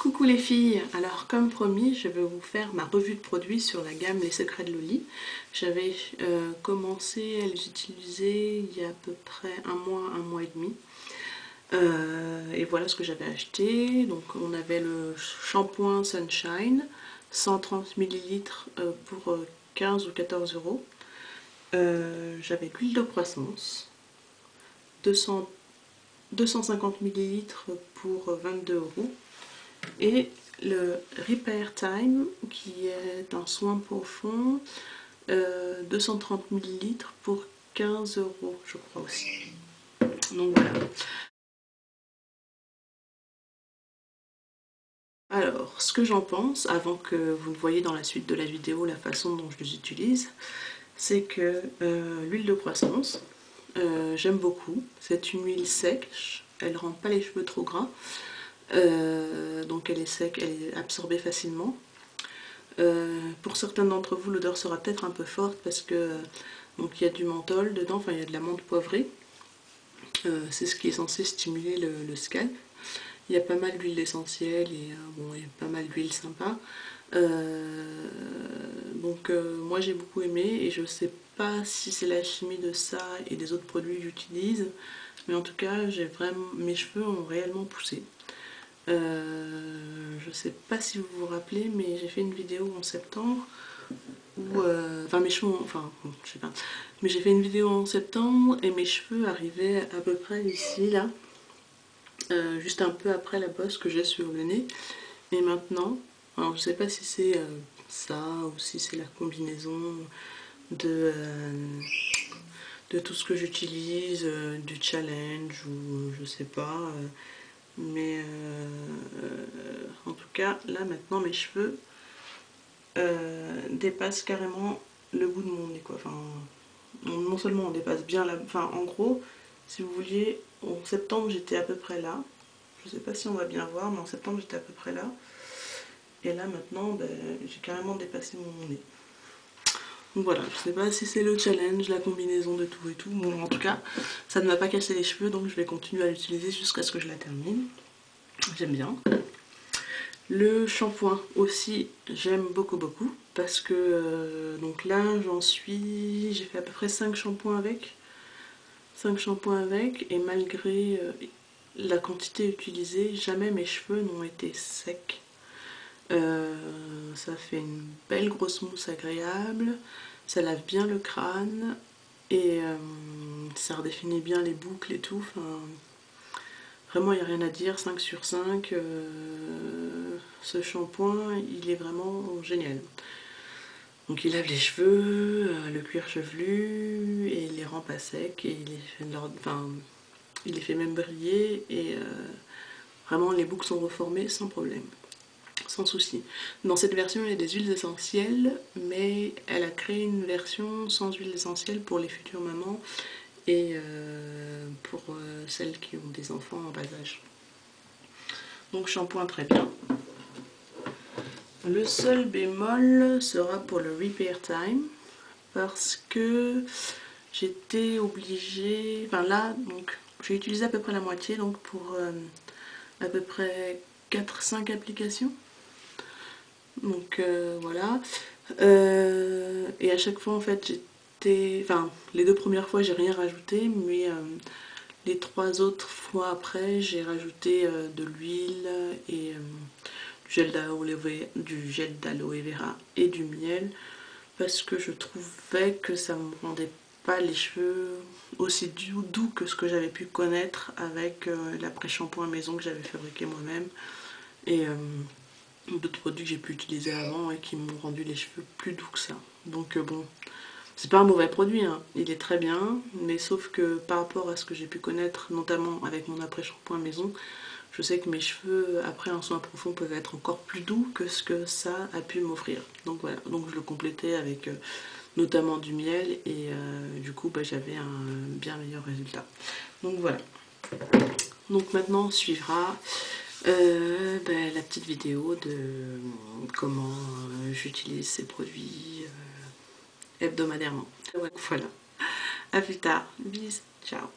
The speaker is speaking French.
Coucou les filles, alors comme promis je vais vous faire ma revue de produits sur la gamme Les Secrets de Loli. J'avais commencé à les utiliser il y a à peu près un mois et demi. Et voilà ce que j'avais acheté. Donc on avait le shampoing Sunshine, 130 ml pour 15 ou 14 euros. J'avais l'huile de croissance, 250 ml pour 22 euros. Et le Repair Time qui est un soin profond, 230 ml pour 15 euros je crois aussi. Donc voilà. Alors ce que j'en pense, avant que vous ne voyez dans la suite de la vidéo la façon dont je les utilise, c'est que l'huile de croissance, j'aime beaucoup. C'est une huile sèche, elle rend pas les cheveux trop gras. Donc elle est sec, elle est absorbée facilement. Pour certains d'entre vous, l'odeur sera peut-être un peu forte parce que donc il y a du menthol dedans, enfin il y a de la menthe poivrée. C'est ce qui est censé stimuler le scalp. Il y a pas mal d'huile essentielle et bon, il y a pas mal d'huile sympa. Moi j'ai beaucoup aimé et je sais pas si c'est la chimie de ça et des autres produits que j'utilise, mais en tout cas mes cheveux ont réellement poussé. Je sais pas si vous vous rappelez, mais j'ai fait une vidéo en septembre où, enfin mes cheveux, enfin je sais pas, mais j'ai fait une vidéo en septembre et mes cheveux arrivaient à peu près ici là, juste un peu après la bosse que j'ai sur le nez. Et maintenant, alors je sais pas si c'est ça ou si c'est la combinaison de, de tout ce que j'utilise, du challenge ou je sais pas. Mais en tout cas, là maintenant mes cheveux dépassent carrément le bout de mon nez quoi. Enfin, non seulement on dépasse bien la... Enfin en gros, si vous vouliez, en septembre j'étais à peu près là. Je sais pas si on va bien voir, mais en septembre j'étais à peu près là. Et là maintenant, ben, j'ai carrément dépassé mon nez. Donc voilà, je sais pas si c'est le challenge, la combinaison de tout et tout. Bon, en tout cas, ça ne m'a pas cassé les cheveux, donc je vais continuer à l'utiliser jusqu'à ce que je la termine. J'aime bien. Le shampoing aussi, j'aime beaucoup parce que donc là j'ai fait à peu près 5 shampoings avec. 5 shampoings avec et malgré la quantité utilisée, jamais mes cheveux n'ont été secs. Ça fait une belle grosse mousse agréable, ça lave bien le crâne et ça redéfinit bien les boucles et tout. Enfin, vraiment il n'y a rien à dire, 5 sur 5. Ce shampoing il est vraiment génial. Donc il lave les cheveux, le cuir chevelu et il les rend pas secs et il les fait même briller et vraiment les boucles sont reformées sans problème. Sans souci. Dans cette version il y a des huiles essentielles, mais elle a créé une version sans huiles essentielles pour les futures mamans et pour celles qui ont des enfants en bas âge. Donc shampoing très bien. Le seul bémol sera pour le Repair Time parce que j'étais obligée, enfin là donc j'ai utilisé à peu près la moitié, donc pour à peu près 4-5 applications. Donc voilà. Et à chaque fois en fait j'étais... Enfin les 2 premières fois j'ai rien rajouté, mais les 3 autres fois après j'ai rajouté de l'huile et du gel d'aloe vera et du miel parce que je trouvais que ça me rendait pas les cheveux aussi doux que ce que j'avais pu connaître avec l'après-shampoing maison que j'avais fabriqué moi-même et d'autres produits que j'ai pu utiliser avant et qui m'ont rendu les cheveux plus doux que ça. Donc bon, c'est pas un mauvais produit, hein. Il est très bien, mais sauf que par rapport à ce que j'ai pu connaître, notamment avec mon après-shampoing maison, je sais que mes cheveux après un soin profond peuvent être encore plus doux que ce que ça a pu m'offrir. Donc voilà, donc je le complétais avec notamment du miel et du coup bah, j'avais un bien meilleur résultat. Donc voilà. Donc maintenant suivra la petite vidéo de comment j'utilise ces produits hebdomadairement. Voilà, à plus tard, bisous, ciao.